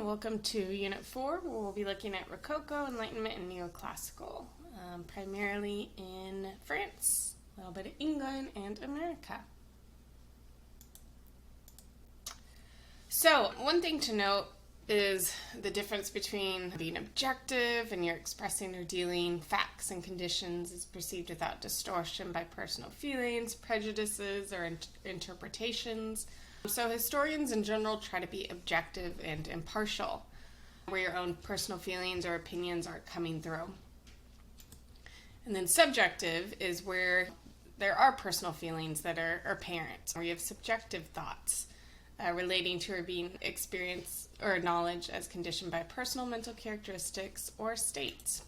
welcome to Unit 4, where we'll be looking at Rococo, Enlightenment, and Neoclassical, primarily in France, a little bit of England, and America. So, one thing to note is the difference between being objective and you're expressing or dealing facts and conditions is perceived without distortion by personal feelings, prejudices, or interpretations. So historians in general try to be objective and impartial, where your own personal feelings or opinions aren't coming through. And then subjective is where there are personal feelings that are apparent, where you have subjective thoughts relating to or being experience or knowledge as conditioned by personal mental characteristics or states.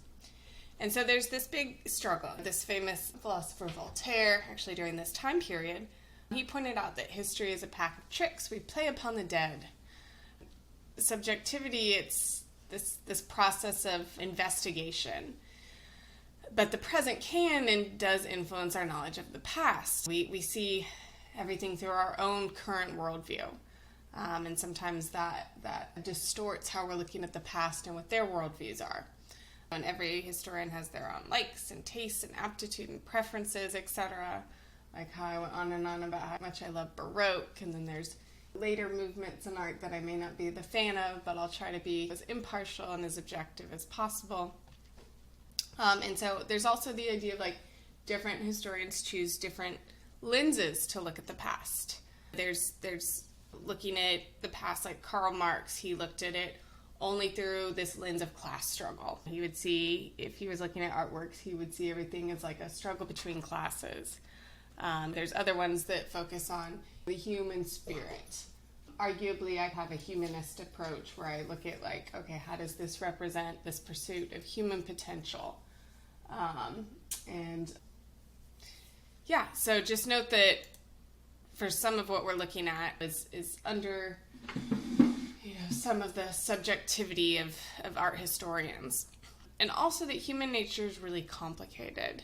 And so there's this big struggle. This famous philosopher Voltaire, actually during this time period, he pointed out that history is a pack of tricks we play upon the dead. Subjectivity, it's this process of investigation. But the present can and does influence our knowledge of the past. We see everything through our own current worldview. And sometimes that distorts how we're looking at the past and what their worldviews are. And every historian has their own likes and tastes and aptitude and preferences, etc. Like how I went on and on about how much I love Baroque, and then there's later movements in art that I may not be the fan of, but I'll try to be as impartial and as objective as possible. And so there's also the idea of like different historians choose different lenses to look at the past. There's looking at the past, like Karl Marx, he looked at it only through this lens of class struggle. He would see, if he was looking at artworks, he would see everything as like a struggle between classes. There's other ones that focus on the human spirit. Arguably, I have a humanist approach where I look at like, okay, how does this represent this pursuit of human potential? So just note that for some of what we're looking at is under some of the subjectivity of art historians. And also that human nature is really complicated.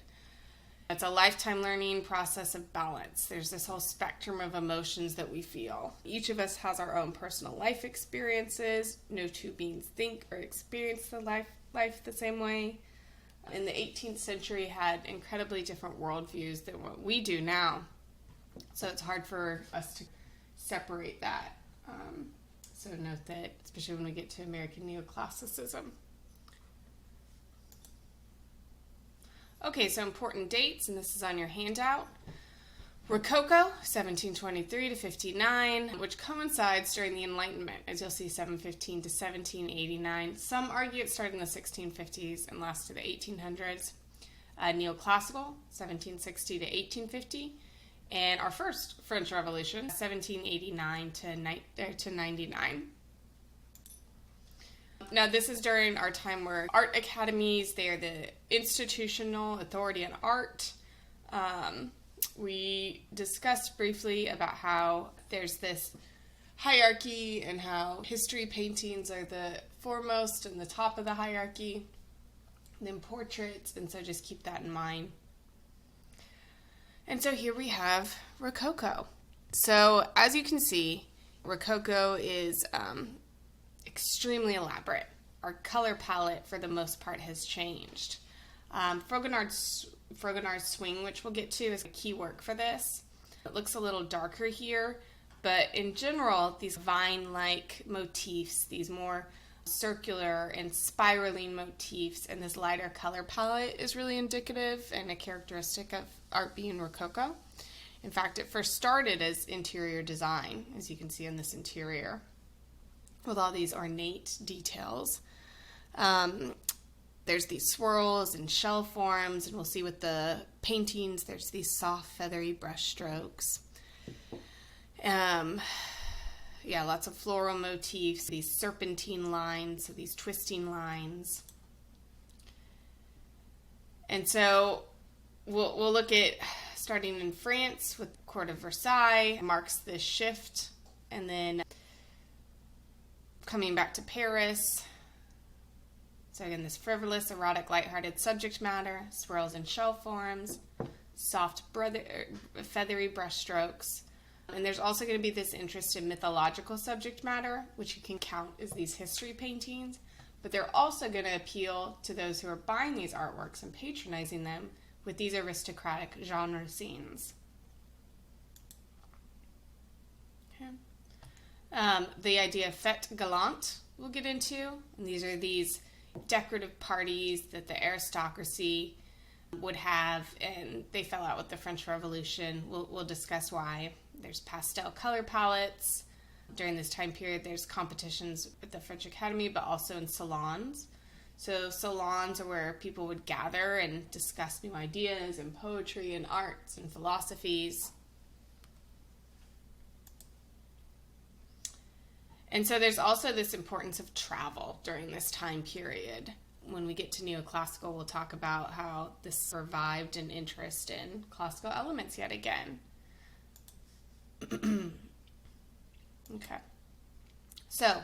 It's a lifetime learning process of balance. There's this whole spectrum of emotions that we feel. Each of us has our own personal life experiences. No two beings think or experience the life the same way. In the 18th century had incredibly different worldviews than what we do now. So it's hard for us to separate that. So note that, especially when we get to American Neoclassicism. Okay, so important dates, and this is on your handout. Rococo, 1723 to 59, which coincides during the Enlightenment, as you'll see, 715 to 1789. Some argue it started in the 1650s and lasted to the 1800s. Neoclassical, 1760 to 1850. And our first French Revolution, 1789 to 99. Now, this is during our time where art academies, they are the institutional authority in art. We discussed briefly about how there's this hierarchy and how history paintings are the foremost and the top of the hierarchy, and then portraits, and so just keep that in mind. And so here we have Rococo. So as you can see, Rococo is extremely elaborate. Our color palette, for the most part, has changed. Fragonard's swing, which we'll get to, is a key work for this. It looks a little darker here, but in general, these vine-like motifs, these more circular and spiraling motifs, and this lighter color palette is really indicative and a characteristic of art being Rococo. In fact, it first started as interior design, as you can see in this interior, with all these ornate details. There's these swirls and shell forms, and we'll see with the paintings, there's these soft, feathery brush strokes. Lots of floral motifs, these serpentine lines, so these twisting lines. And so we'll look at, starting in France with Court of Versailles, marks this shift, and then coming back to Paris. So again, this frivolous, erotic, lighthearted subject matter, swirls and shell forms, soft, feathery brush strokes, And there's also going to be this interest in mythological subject matter, which you can count as these history paintings. But they're also going to appeal to those who are buying these artworks and patronizing them with these aristocratic genre scenes. Okay. The idea of fête galante we'll get into. And these are these decorative parties that the aristocracy would have, and they fell out with the French Revolution. We'll discuss why. There's pastel color palettes. During this time period, there's competitions at the French Academy, but also in salons. So salons are where people would gather and discuss new ideas and poetry and arts and philosophies. And so there's also this importance of travel during this time period. When we get to Neoclassical, we'll talk about how this revived an interest in classical elements yet again. Okay. So,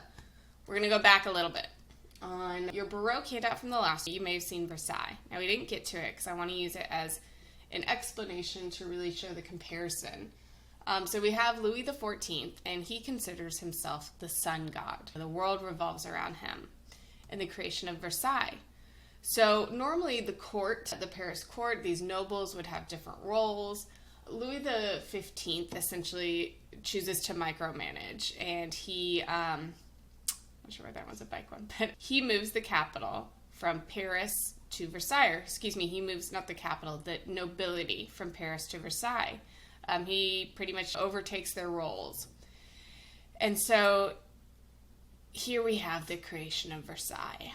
we're going to go back a little bit. On your Baroque handout from the last week, you may have seen Versailles. Now, we didn't get to it because I want to use it as an explanation to really show the comparison. So we have Louis XIV, and he considers himself the sun god. The world revolves around him, and the creation of Versailles. So normally the court, the Paris court, these nobles would have different roles. Louis XV essentially chooses to micromanage, and he, I'm not sure where that was a bike one, but he moves the capital from Paris to Versailles. He moves, not the capital, the nobility from Paris to Versailles. He pretty much overtakes their roles. And so here we have the creation of Versailles.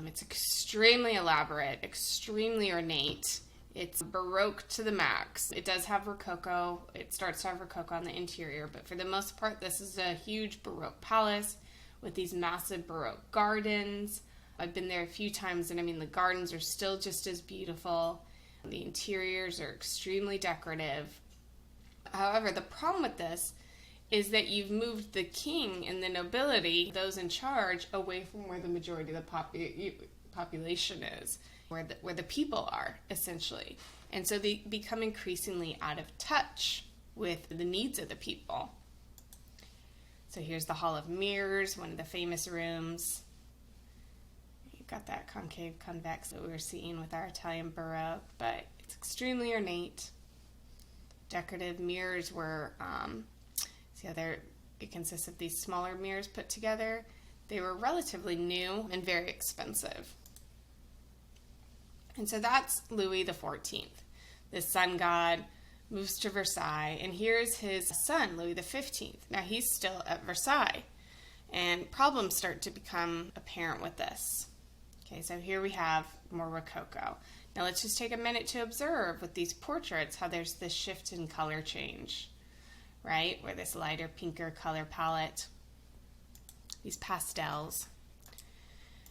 It's extremely elaborate, extremely ornate. It's Baroque to the max. It does have Rococo. It starts to have Rococo on the interior, but for the most part, this is a huge Baroque palace with these massive Baroque gardens. I've been there a few times, and I mean, the gardens are still just as beautiful. The interiors are extremely decorative. However, the problem with this is that you've moved the king and the nobility, those in charge, away from where the majority of the population is, where the people are, essentially. And so they become increasingly out of touch with the needs of the people. So here's the Hall of Mirrors, one of the famous rooms. You've got that concave convex that we were seeing with our Italian Baroque, but it's extremely ornate. Decorative mirrors were, it consists of these smaller mirrors put together. They were relatively new and very expensive. And so that's Louis XIV. This sun god moves to Versailles, and here's his son, Louis XV. Now he's still at Versailles, and problems start to become apparent with this. Okay, so here we have more Rococo. Now let's just take a minute to observe with these portraits how there's this shift in color change, right? Where this lighter, pinker color palette, these pastels.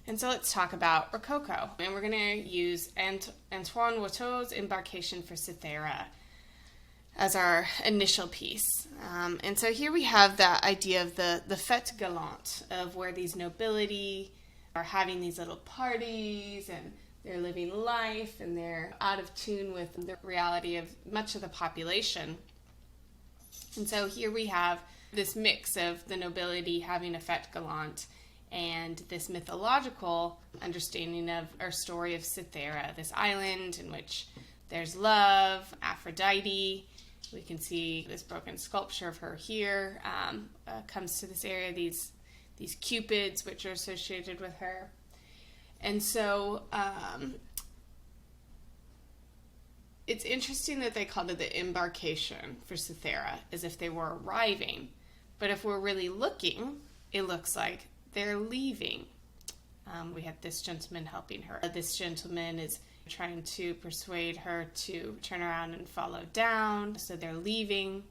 And so let's talk about Rococo. And we're going to use Antoine Watteau's Embarcation for Cythera as our initial piece. And so here we have that idea of the fête galante, of where these nobility are having these little parties and they're living life and they're out of tune with the reality of much of the population. And so here we have this mix of the nobility having a fête galante and this mythological understanding of our story of Cythera, this island in which there's love, Aphrodite. We can see this broken sculpture of her here comes to this area, these cupids which are associated with her. And so it's interesting that they called it the embarkation for Cythera, as if they were arriving. But if we're really looking, it looks like they're leaving. We have this gentleman helping her. This gentleman is trying to persuade her to turn around and follow down, so they're leaving.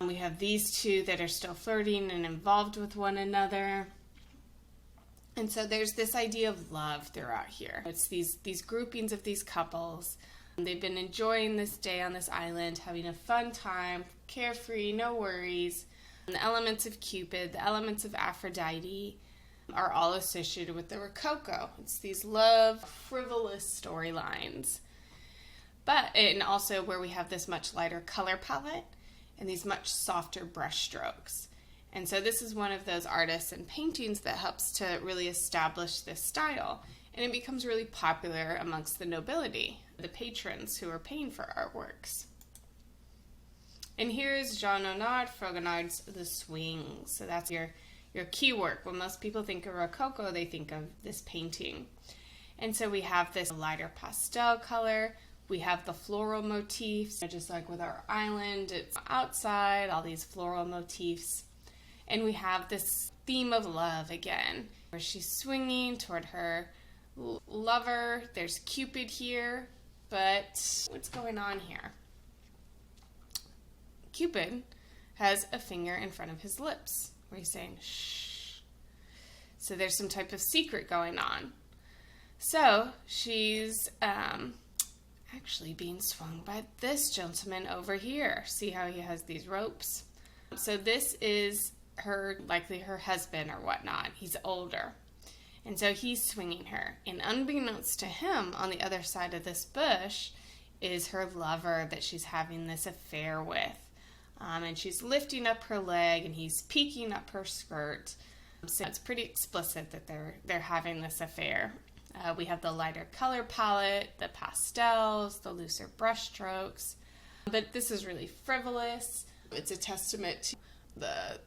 We have these two that are still flirting and involved with one another. And so there's this idea of love throughout here. It's these groupings of these couples. They've been enjoying this day on this island, having a fun time, carefree, no worries. And the elements of Cupid, the elements of Aphrodite are all associated with the Rococo. It's these love, frivolous storylines. And also where we have this much lighter color palette and these much softer brush strokes. And so this is one of those artists and paintings that helps to really establish this style. And it becomes really popular amongst the nobility, the patrons who are paying for artworks. And here's Jean-Honard Fragonard's The Swings. So that's your key work. When most people think of Rococo, they think of this painting. And so we have this lighter pastel color. We have the floral motifs, just like with our island. It's outside, all these floral motifs. And we have this theme of love again, where she's swinging toward her lover. There's Cupid here, but what's going on here? Cupid has a finger in front of his lips, where he's saying, shh. So there's some type of secret going on. So she's actually being swung by this gentleman over here. See how he has these ropes? So this is likely her husband or whatnot. He's older. And so he's swinging her. And unbeknownst to him, on the other side of this bush, is her lover that she's having this affair with. And she's lifting up her leg, and he's peeking up her skirt. So it's pretty explicit that they're having this affair. We have the lighter color palette, the pastels, the looser brush strokes. But this is really frivolous. It's a testament to the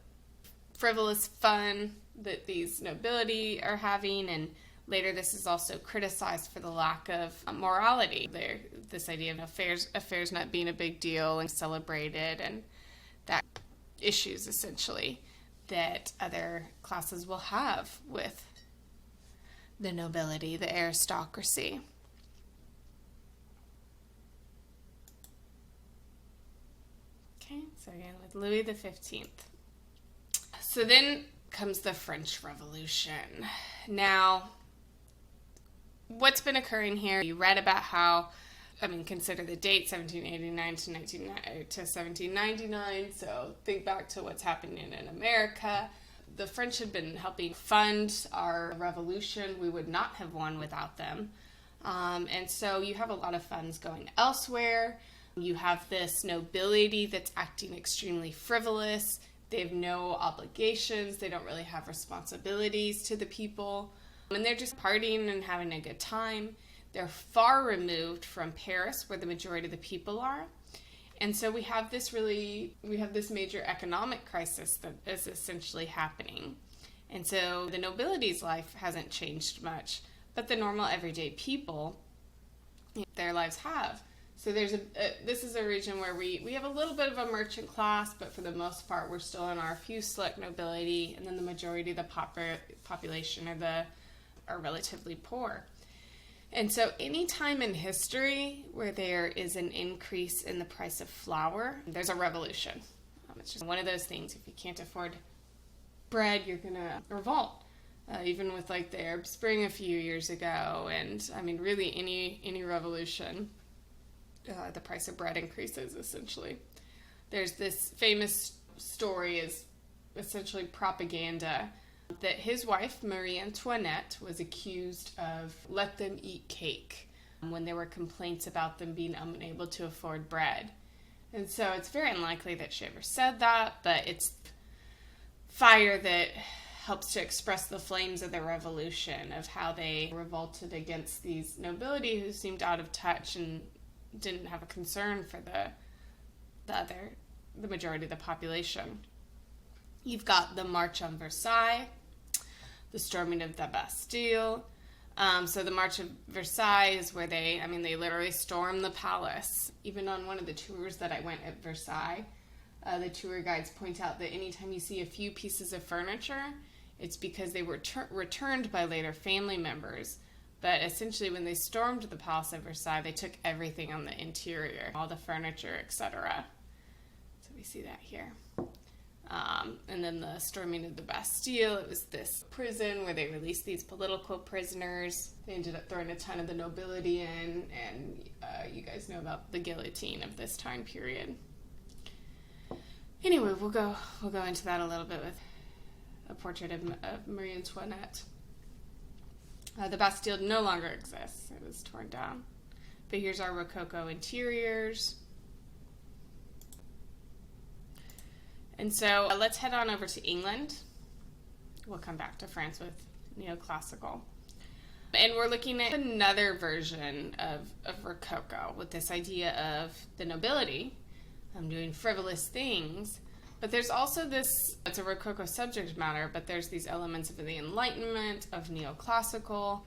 frivolous fun that these nobility are having, and later this is also criticized for the lack of morality. This idea of affairs not being a big deal and celebrated, and that issues essentially that other classes will have with the nobility, the aristocracy. Okay, so again with Louis XV. So then comes the French Revolution. Now, what's been occurring here? You read about how, consider the date, 1789 to 1799, so think back to what's happening in America. The French had been helping fund our revolution. We would not have won without them. And so you have a lot of funds going elsewhere. You have this nobility that's acting extremely frivolous. They have no obligations. They don't really have responsibilities to the people. And they're just partying and having a good time. They're far removed from Paris, where the majority of the people are. And so we have this major economic crisis that is essentially happening. And so the nobility's life hasn't changed much, but the normal everyday people, their lives have. So this is a region where we have a little bit of a merchant class, but for the most part, we're still in our few select nobility, and then the majority of the population are relatively poor. And so any time in history where there is an increase in the price of flour, there's a revolution. It's just one of those things. If you can't afford bread, you're going to revolt. Even with like the Arab Spring a few years ago, and really any revolution, the price of bread increases essentially. There's this famous story, is essentially propaganda, that his wife, Marie Antoinette, was accused of let them eat cake when there were complaints about them being unable to afford bread. And so it's very unlikely that she ever said that, but it's fire that helps to express the flames of the revolution, of how they revolted against these nobility who seemed out of touch and didn't have a concern for the majority of the population. You've got the March on Versailles, the storming of the Bastille. So the March of Versailles is where they literally storm the palace. Even on one of the tours that I went at Versailles, the tour guides point out that anytime you see a few pieces of furniture, it's because they were returned by later family members. But essentially when they stormed the Palace of Versailles, they took everything on the interior, all the furniture, etc. So we see that here. And then the storming of the Bastille, it was this prison where they released these political prisoners. They ended up throwing a ton of the nobility in, and you guys know about the guillotine of this time period. Anyway, we'll go into that a little bit with a portrait of Marie Antoinette. The Bastille no longer exists. It was torn down. But here's our Rococo interiors. And so let's head on over to England. We'll come back to France with Neoclassical. And we're looking at another version of Rococo with this idea of the nobility doing frivolous things. But there's also this, it's a Rococo subject matter, but there's these elements of the Enlightenment, of Neoclassical.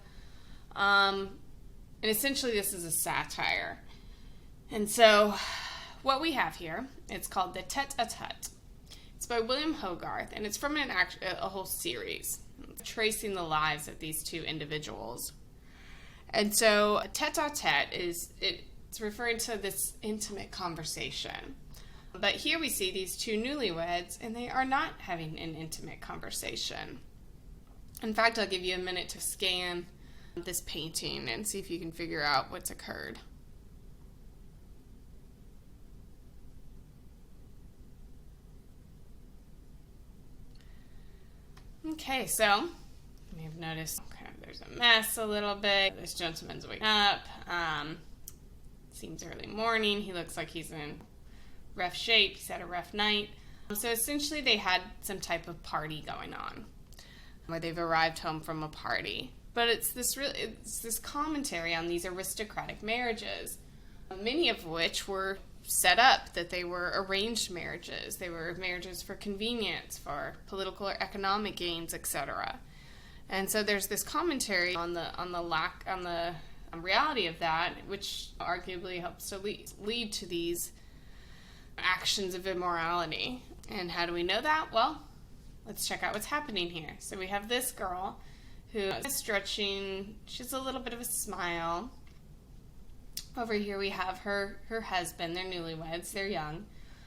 And essentially this is a satire. And so what we have here, it's called The Tête-à-Tête. It's by William Hogarth, and it's from a whole series, tracing the lives of these two individuals. And so a tête-à-tête it's referring to this intimate conversation. But here we see these two newlyweds, and they are not having an intimate conversation. In fact, I'll give you a minute to scan this painting and see if you can figure out what's occurred. Okay, so you may have noticed there's a mess a little bit. This gentleman's waking up. Seems early morning. He looks like he's in rough shape. He's had a rough night. So essentially they had some type of party going on where they've arrived home from a party. But it's this commentary on these aristocratic marriages, many of which were set up that they were arranged marriages. They were marriages for convenience, for political or economic gains, etc. And so there's this commentary on the reality of that, which arguably helps to lead to these actions of immorality. And how do we know that? Well, let's check out what's happening here. So we have this girl who is stretching. She's a little bit of a smile. Over here we have her husband. They're newlyweds. They're young.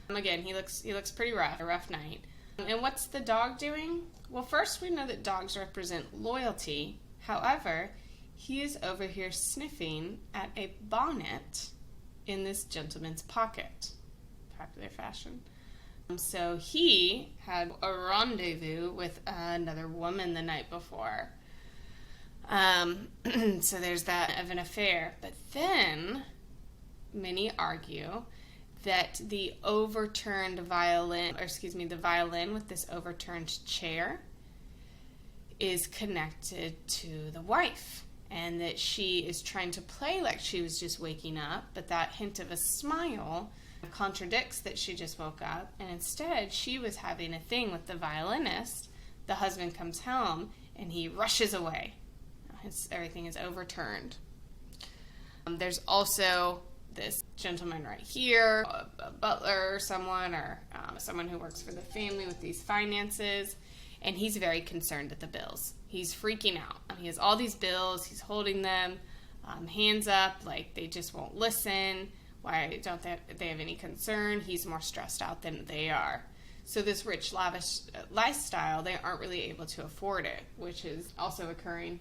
Again, he looks pretty rough. A rough night. And what's the dog doing? Well, first we know that dogs represent loyalty. However, he is over here sniffing at a bonnet in this gentleman's pocket. Popular fashion. So he had a rendezvous with another woman the night before. So there's that of an affair. But then many argue that the violin with this overturned chair is connected to the wife, and that she is trying to play like she was just waking up, but that hint of a smile contradicts that she just woke up, and instead she was having a thing with the violinist. The husband comes home and he rushes away. Everything is overturned. There's also this gentleman right here, a butler or someone, or someone who works for the family with these finances, and he's very concerned at the bills. He's freaking out. He has all these bills. He's holding them, hands up, like they just won't listen. Why don't they have any concern? He's more stressed out than they are. So this rich, lavish lifestyle, they aren't really able to afford it, which is also occurring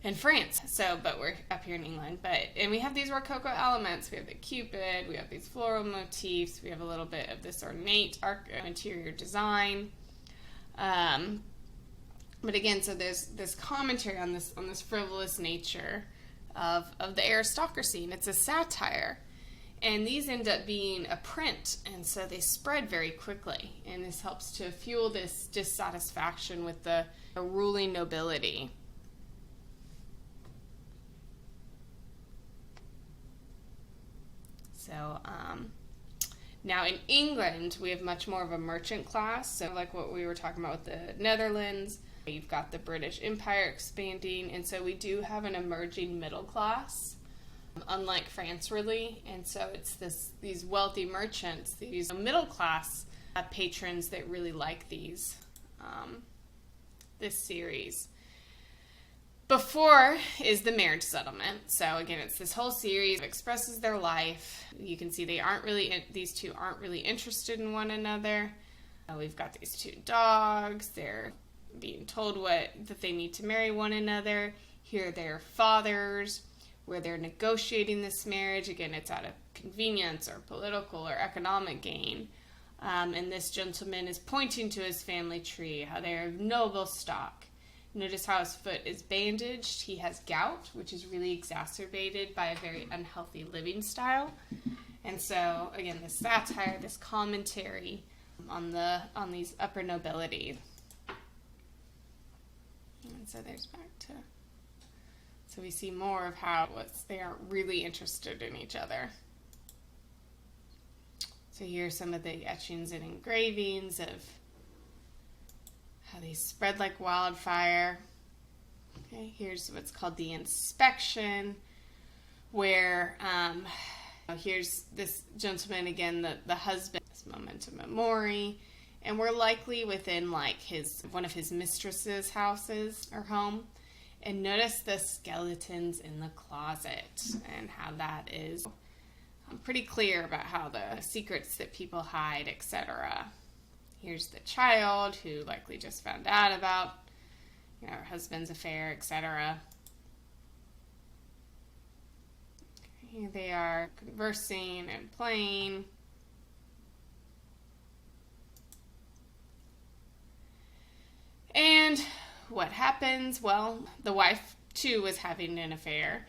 in France. But we're up here in England. And we have these Rococo elements. We have the Cupid. We have these floral motifs. We have a little bit of this ornate interior design. But again, so there's this commentary on this frivolous nature of the aristocracy, and it's a satire. And these end up being a print, and so they spread very quickly. And this helps to fuel this dissatisfaction with the ruling nobility. So now in England, we have much more of a merchant class. So like what we were talking about with the Netherlands, you've got the British Empire expanding, and so we do have an emerging middle class. Unlike France, really. And so it's these wealthy merchants, these middle class patrons that really like this series. Before is the marriage settlement. So again, it's this whole series that expresses their life. You can see these two aren't really interested in one another. We've got these two dogs. They're being told that they need to marry one another. Here are their fathers, where they're negotiating this marriage. Again, it's out of convenience or political or economic gain. And this gentleman is pointing to his family tree, how they are of noble stock. Notice how his foot is bandaged. He has gout, which is really exacerbated by a very unhealthy living style. And so, again, this satire, this commentary on these upper nobility. And so there's back to, so we see more of how they aren't really interested in each other. So here's some of the etchings and engravings of how they spread like wildfire. Okay, here's what's called the inspection, where here's this gentleman again, the husband, this memento mori, and we're likely within like one of his mistress's houses or home. And notice the skeletons in the closet and how that is pretty clear about how the secrets that people hide, etc. Here's the child who likely just found out about, her husband's affair, etc. Here they are conversing and playing. And what happens? Well, the wife too was having an affair.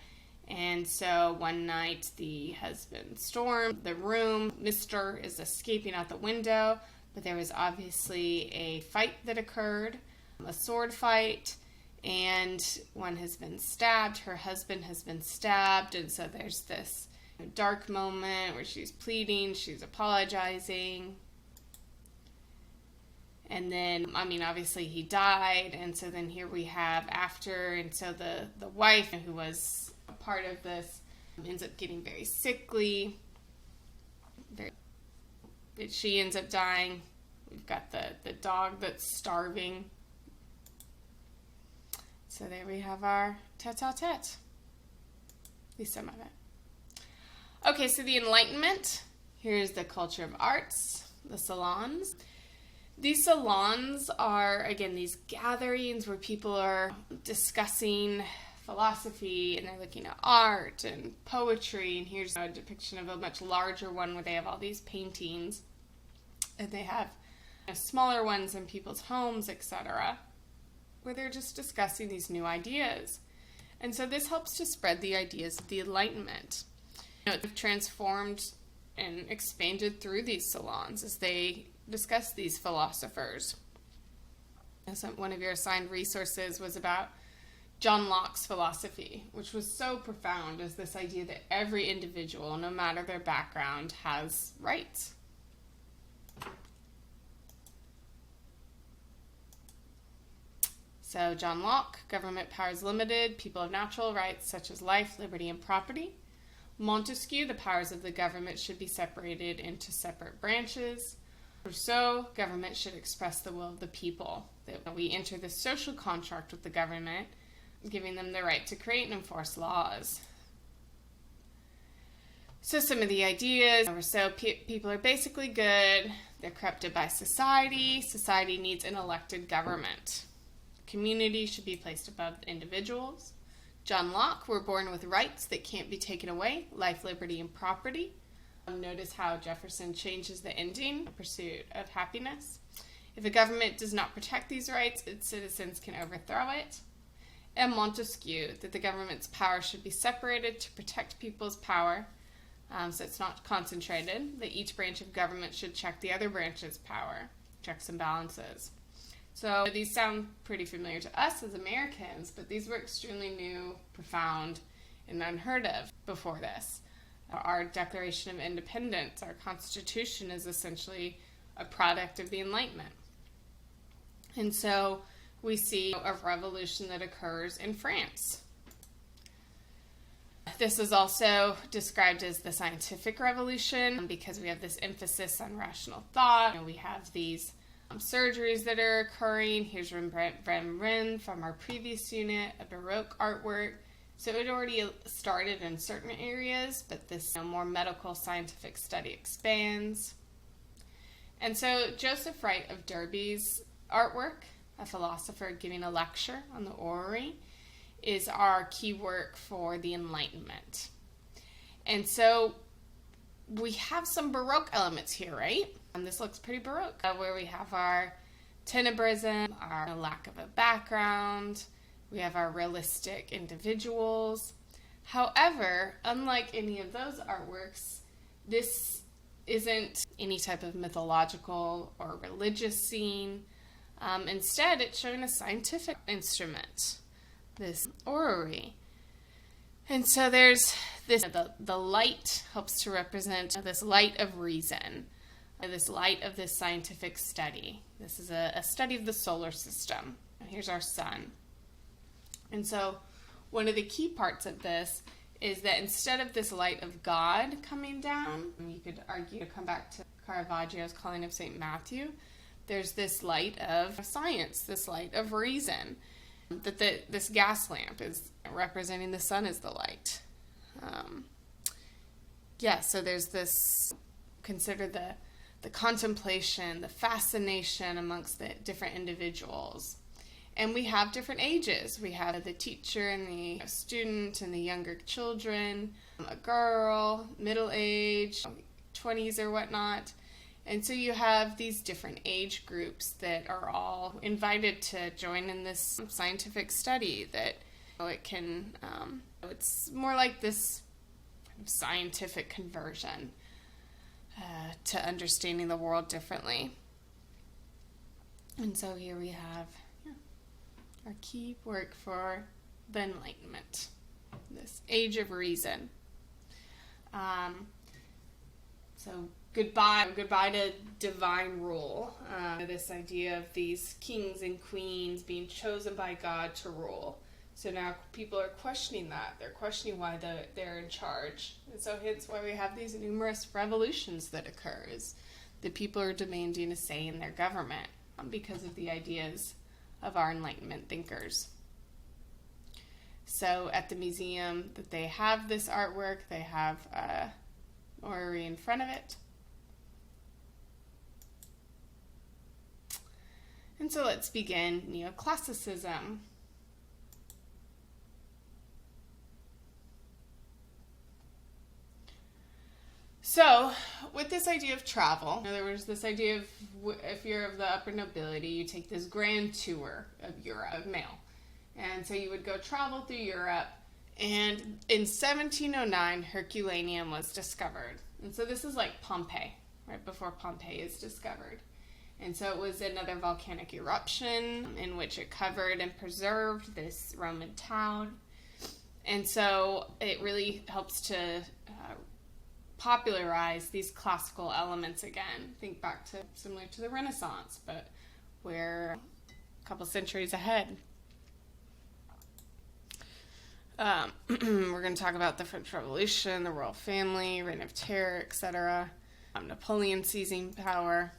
And so one night the husband stormed the room. Mr. is escaping out the window, but there was obviously a fight that occurred, a sword fight, and one has been stabbed. Her husband has been stabbed, and so there's this dark moment where she's pleading, she's apologizing. And then, obviously he died, and so then here we have after, and so the wife who was a part of this ends up getting very sickly. She ends up dying. We've got the dog that's starving. So there we have our tete-a-tete. At least some of it. Okay, so the Enlightenment. Here's the culture of arts, the salons. These salons are, again, these gatherings where people are discussing philosophy and they're looking at art and poetry. And here's a depiction of a much larger one where they have all these paintings. And they have smaller ones in people's homes, etc., where they're just discussing these new ideas. And so this helps to spread the ideas of the Enlightenment. They've transformed and expanded through these salons as they discuss these philosophers. So one of your assigned resources was about John Locke's philosophy, which was so profound as this idea that every individual, no matter their background, has rights. So John Locke, government powers limited, people have natural rights such as life, liberty, and property. Montesquieu, the powers of the government should be separated into separate branches. Rousseau, government should express the will of the people. That we enter the social contract with the government, giving them the right to create and enforce laws. So some of the ideas, Rousseau, people are basically good. They're corrupted by society. Society needs an elected government. Community should be placed above individuals. John Locke, we're born with rights that can't be taken away, life, liberty, and property. Notice how Jefferson changes the ending, pursuit of happiness. If a government does not protect these rights, its citizens can overthrow it. And Montesquieu, that the government's power should be separated to protect people's power, so it's not concentrated, that each branch of government should check the other branch's power, checks and balances. So these sound pretty familiar to us as Americans, but these were extremely new, profound, and unheard of before this. Our Declaration of Independence, our Constitution, is essentially a product of the Enlightenment. And so we see a revolution that occurs in France. This is also described as the scientific revolution because we have this emphasis on rational thought. And we have these surgeries that are occurring. Here's Rembrandt from our previous unit, a Baroque artwork. So it already started in certain areas, but this more medical scientific study expands. And so Joseph Wright of Derby's artwork, a philosopher giving a lecture on the orrery, is our key work for the Enlightenment. And so we have some Baroque elements here, right? And this looks pretty Baroque, where we have our tenebrism, our lack of a background, we have our realistic individuals. However, unlike any of those artworks, this isn't any type of mythological or religious scene. Instead, it's showing a scientific instrument, this orrery. And so there's this, the light helps to represent this light of reason, this light of this scientific study. This is a study of the solar system. Here's our sun. And so one of the key parts of this is that instead of this light of God coming down, you could argue, come back to Caravaggio's Calling of St. Matthew, there's this light of science, this light of reason, that this gas lamp is representing the sun as the light. So there's this, consider the contemplation, the fascination amongst the different individuals. And we have different ages. We have the teacher and the student and the younger children, a girl, middle age, 20s or whatnot. And so you have these different age groups that are all invited to join in this scientific study that it can, it's more like this scientific conversion to understanding the world differently. And so here we have our key work for the Enlightenment, this age of reason. So goodbye to divine rule. This idea of these kings and queens being chosen by God to rule. So now people are questioning that. They're questioning why they're in charge. And so hence why we have these numerous revolutions that occurs. The people are demanding a say in their government because of the ideas of our Enlightenment thinkers. So at the museum that they have this artwork, they have an orrery in front of it. And so let's begin Neoclassicism. So, with this idea of travel, there was this idea of, if you're of the upper nobility, you take this grand tour of Europe, of mail. And so you would go travel through Europe, and in 1709, Herculaneum was discovered. And so this is like Pompeii, right before Pompeii is discovered. And so it was another volcanic eruption in which it covered and preserved this Roman town. And so it really helps to popularize these classical elements again. Think back to similar to the Renaissance, but we're a couple centuries ahead. We're going to talk about the French Revolution, the royal family, Reign of Terror, etc. Napoleon seizing power.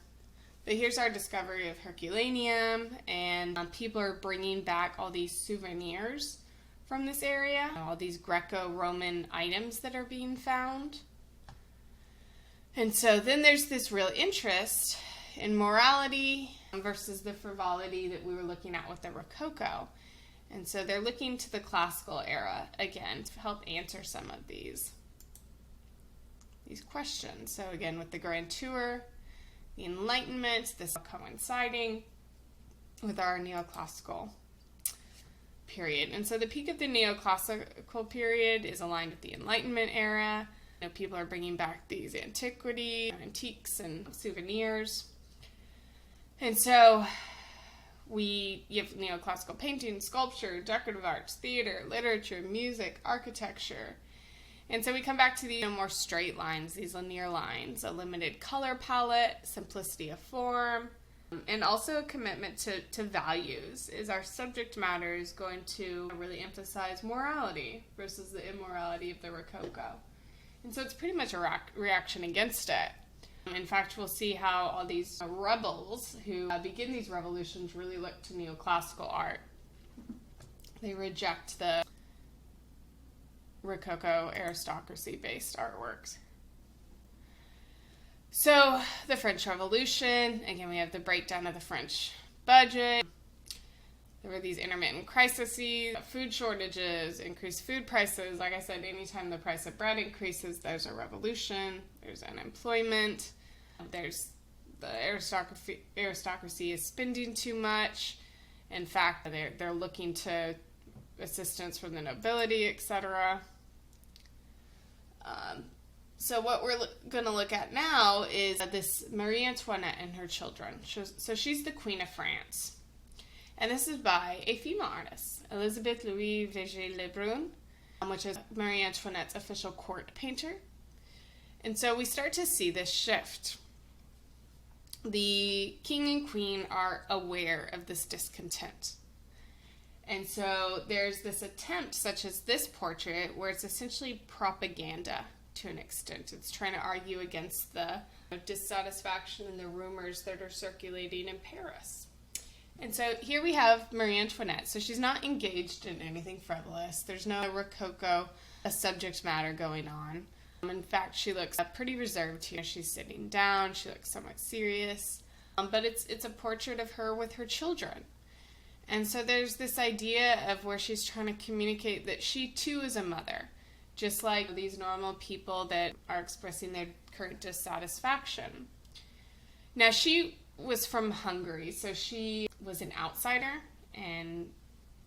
But here's our discovery of Herculaneum, and people are bringing back all these souvenirs from this area, all these Greco-Roman items that are being found. And so then there's this real interest in morality versus the frivolity that we were looking at with the Rococo. And so they're looking to the classical era, again, to help answer some of these questions. So again, with the Grand Tour, the Enlightenment, this coinciding with our Neoclassical period. And so the peak of the Neoclassical period is aligned with the Enlightenment era. People are bringing back these antiques and souvenirs. And so you have neoclassical painting, sculpture, decorative arts, theater, literature, music, architecture. And so we come back to the more straight lines, these linear lines, a limited color palette, simplicity of form, and also a commitment to values. Is our subject matter is going to really emphasize morality versus the immorality of the Rococo. And so it's pretty much a reaction against it. In fact, we'll see how all these rebels who begin these revolutions really look to neoclassical art. They reject the Rococo aristocracy-based artworks. So, the French Revolution, again, we have the breakdown of the French budget. There were these intermittent crises, food shortages, increased food prices. Like I said, anytime the price of bread increases, there's a revolution, there's unemployment, there's the aristocracy is spending too much. In fact, they're looking to assistance from the nobility, etc. So what we're going to look at now is this Marie Antoinette and her children. So she's the Queen of France. And this is by a female artist, Elisabeth Louis Lebrun, which is Marie Antoinette's official court painter. And so we start to see this shift. The king and queen are aware of this discontent. And so there's this attempt, such as this portrait, where it's essentially propaganda to an extent. It's trying to argue against the dissatisfaction and the rumors that are circulating in Paris. And so here we have Marie Antoinette. So she's not engaged in anything frivolous. There's no Rococo subject matter going on. In fact, she looks pretty reserved here. She's sitting down. She looks somewhat serious. But it's a portrait of her with her children. And so there's this idea of where she's trying to communicate that she too is a mother, just like these normal people that are expressing their current dissatisfaction. Now, she was from Hungary, so she was an outsider and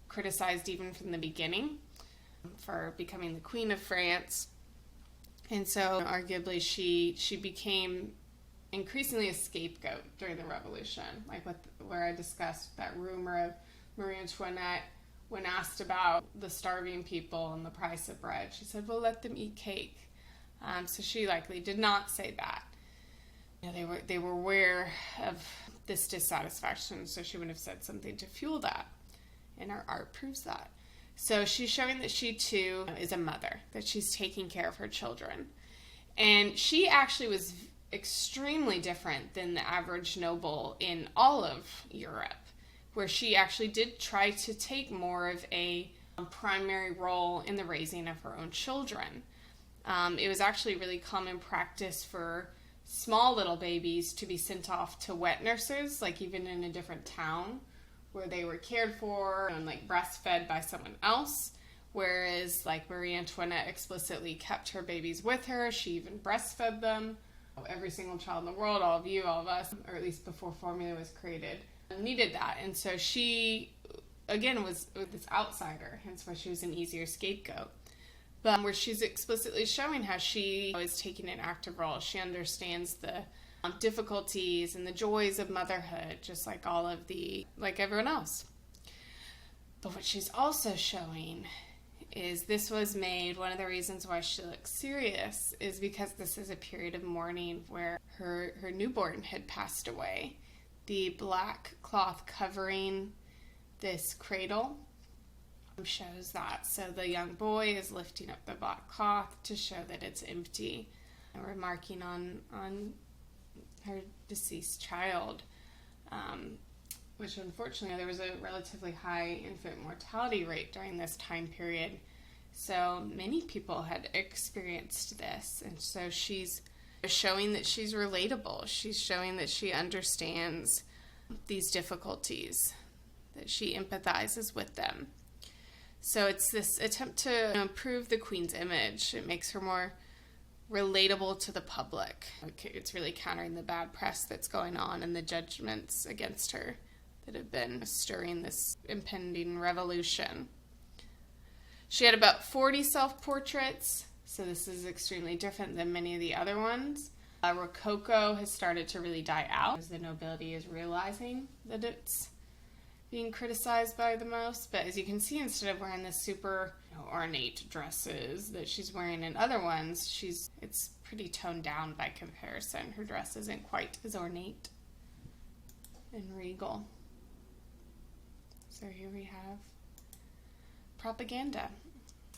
criticized even from the beginning for becoming the Queen of France. And so arguably she became increasingly a scapegoat during the revolution, like where I discussed that rumor of Marie Antoinette, when asked about the starving people and the price of bread, she said, well, let them eat cake. So she likely did not say that. You know, they were aware of this dissatisfaction, so she would have said something to fuel that. And our art proves that. So she's showing that she too is a mother, that she's taking care of her children. And she actually was extremely different than the average noble in all of Europe, where she actually did try to take more of a primary role in the raising of her own children. It was actually really common practice for small little babies to be sent off to wet nurses, like even in a different town, where they were cared for and like breastfed by someone else. Whereas like Marie Antoinette explicitly kept her babies with her. She even breastfed them. Every single child in the world, all of you, all of us, or at least before formula was created, needed that. And so she, again, was this outsider, hence why she was an easier scapegoat. But where she's explicitly showing how she is taking an active role. She understands the difficulties and the joys of motherhood, just like like everyone else. But what she's also showing is this was made, one of the reasons why she looks serious is because this is a period of mourning where her newborn had passed away. The black cloth covering this cradle shows that. So the young boy is lifting up the black cloth to show that it's empty, and remarking on her deceased child, which unfortunately there was a relatively high infant mortality rate during this time period. So many people had experienced this, and so she's showing that she's relatable. She's showing that she understands these difficulties, that she empathizes with them. So it's this attempt to improve the Queen's image. It makes her more relatable to the public. It's really countering the bad press that's going on and the judgments against her that have been stirring this impending revolution. She had about 40 self-portraits, so this is extremely different than many of the other ones. Rococo has started to really die out as the nobility is realizing that it's being criticized by the most. But as you can see, instead of wearing the super ornate dresses that she's wearing in other ones, it's pretty toned down by comparison. Her dress isn't quite as ornate and regal. So here we have propaganda.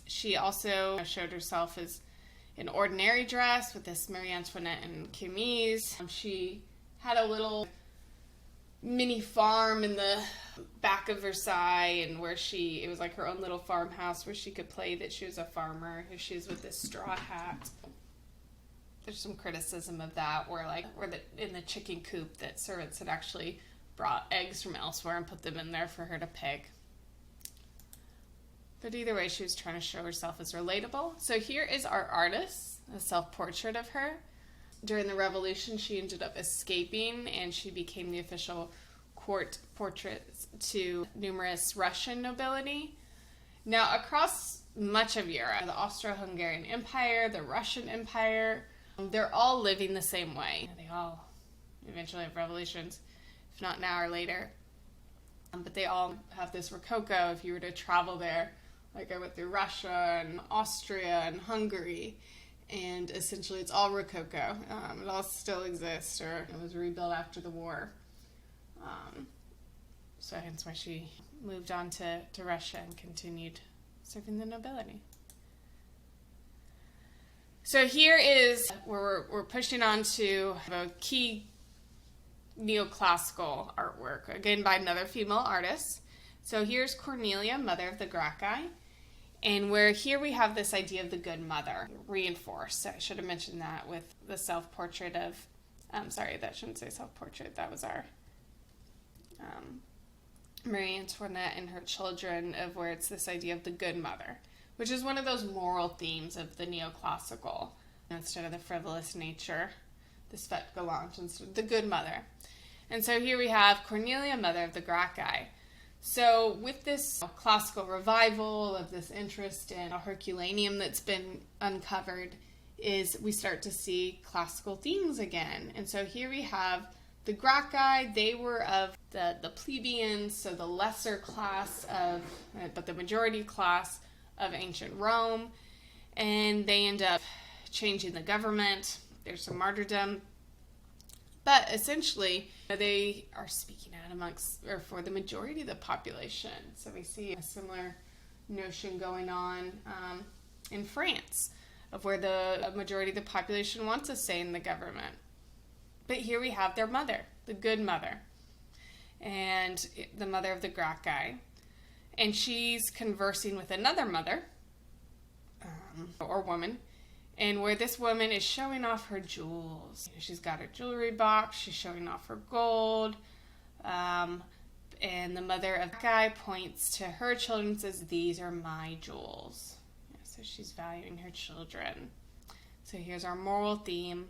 She also showed herself as an ordinary dress with this Marie Antoinette and chemise. She had a little mini farm in the back of Versailles, and where it was like her own little farmhouse where she could play that she was a farmer. She was with this straw hat. There's some criticism of that, where in the chicken coop that servants had actually brought eggs from elsewhere and put them in there for her to pick. But either way, she was trying to show herself as relatable. So here is our artist, a self-portrait of her. During the revolution, she ended up escaping, and she became the official court portrait to numerous Russian nobility. Now, across much of Europe, the Austro-Hungarian Empire, the Russian Empire, they're all living the same way. They all eventually have revolutions, if not now or later. But they all have this Rococo. If you were to travel there, like I went through Russia and Austria and Hungary, and essentially it's all Rococo. It all still exists, or it was rebuilt after the war. So hence why she moved on to Russia and continued serving the nobility. So here is where we're pushing on to a key neoclassical artwork, again by another female artist. So here's Cornelia, mother of the Gracchi, and where here we have this idea of the good mother reinforced. I should have mentioned that with the self-portrait of, sorry, that shouldn't say self-portrait, that was our Marie Antoinette and her children, of where it's this idea of the good mother, which is one of those moral themes of the neoclassical. Instead of the frivolous nature, this fête galante, instead the good mother. And so here we have Cornelia, mother of the Gracchi. So with this classical revival of this interest in Herculaneum that's been uncovered, is we start to see classical themes again. And so here we have the Gracchi. They were of the plebeians, so the lesser class of, but the majority class of ancient Rome. And they end up changing the government. There's some martyrdom. But essentially, they are speaking out amongst, or for the majority of the population. So we see a similar notion going on in France, of where the majority of the population wants a say in the government. But here we have their mother, the good mother, and the mother of the Gracchi. And she's conversing with another mother, or woman, and where this woman is showing off her jewels. She's got her jewelry box, she's showing off her gold, and the mother of the guy points to her children and says, "These are my jewels." So she's valuing her children. So here's our moral theme.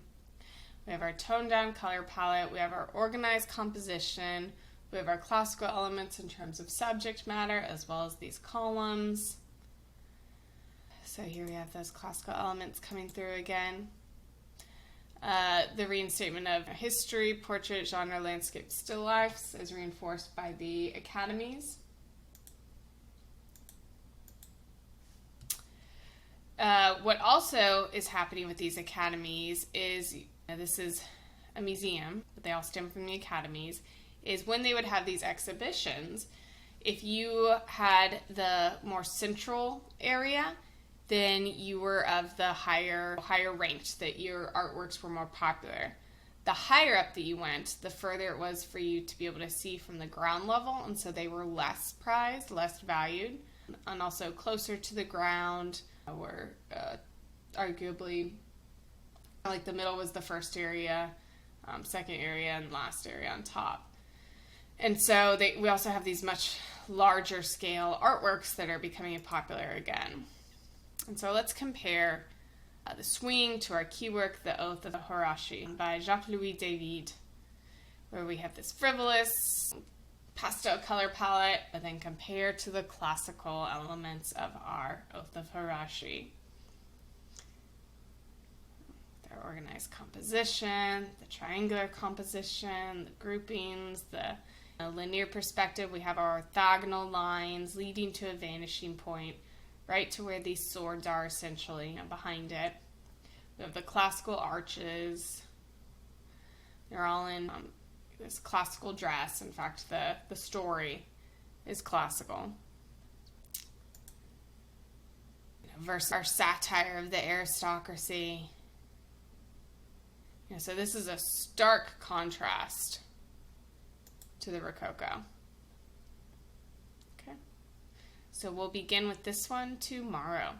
We have our toned down color palette, we have our organized composition, we have our classical elements in terms of subject matter, as well as these columns. So here we have those classical elements coming through again. The reinstatement of history, portrait, genre, landscape, still lifes is reinforced by the academies. What also is happening with these academies is, this is a museum, but they all stem from the academies, is when they would have these exhibitions, if you had the more central area, then you were of the higher ranked, that your artworks were more popular. The higher up that you went, the further it was for you to be able to see from the ground level, and so they were less prized, less valued, and also closer to the ground, were arguably, like the middle was the first area, second area, and last area on top. And so we also have these much larger scale artworks that are becoming popular again. And so let's compare the swing to our key work, The Oath of Horace, by Jacques-LouisDavid, where we have this frivolous pastel color palette, but then compared to the classical elements of our Oath of Horace. Their organized composition, the triangular composition, the groupings, the linear perspective. We have our orthogonal lines leading to a vanishing point, right to where these swords are essentially, behind it. We have the classical arches. They're all in this classical dress. In fact, the story is classical. Versus our satire of the aristocracy. So this is a stark contrast to the Rococo. Okay. So we'll begin with this one tomorrow.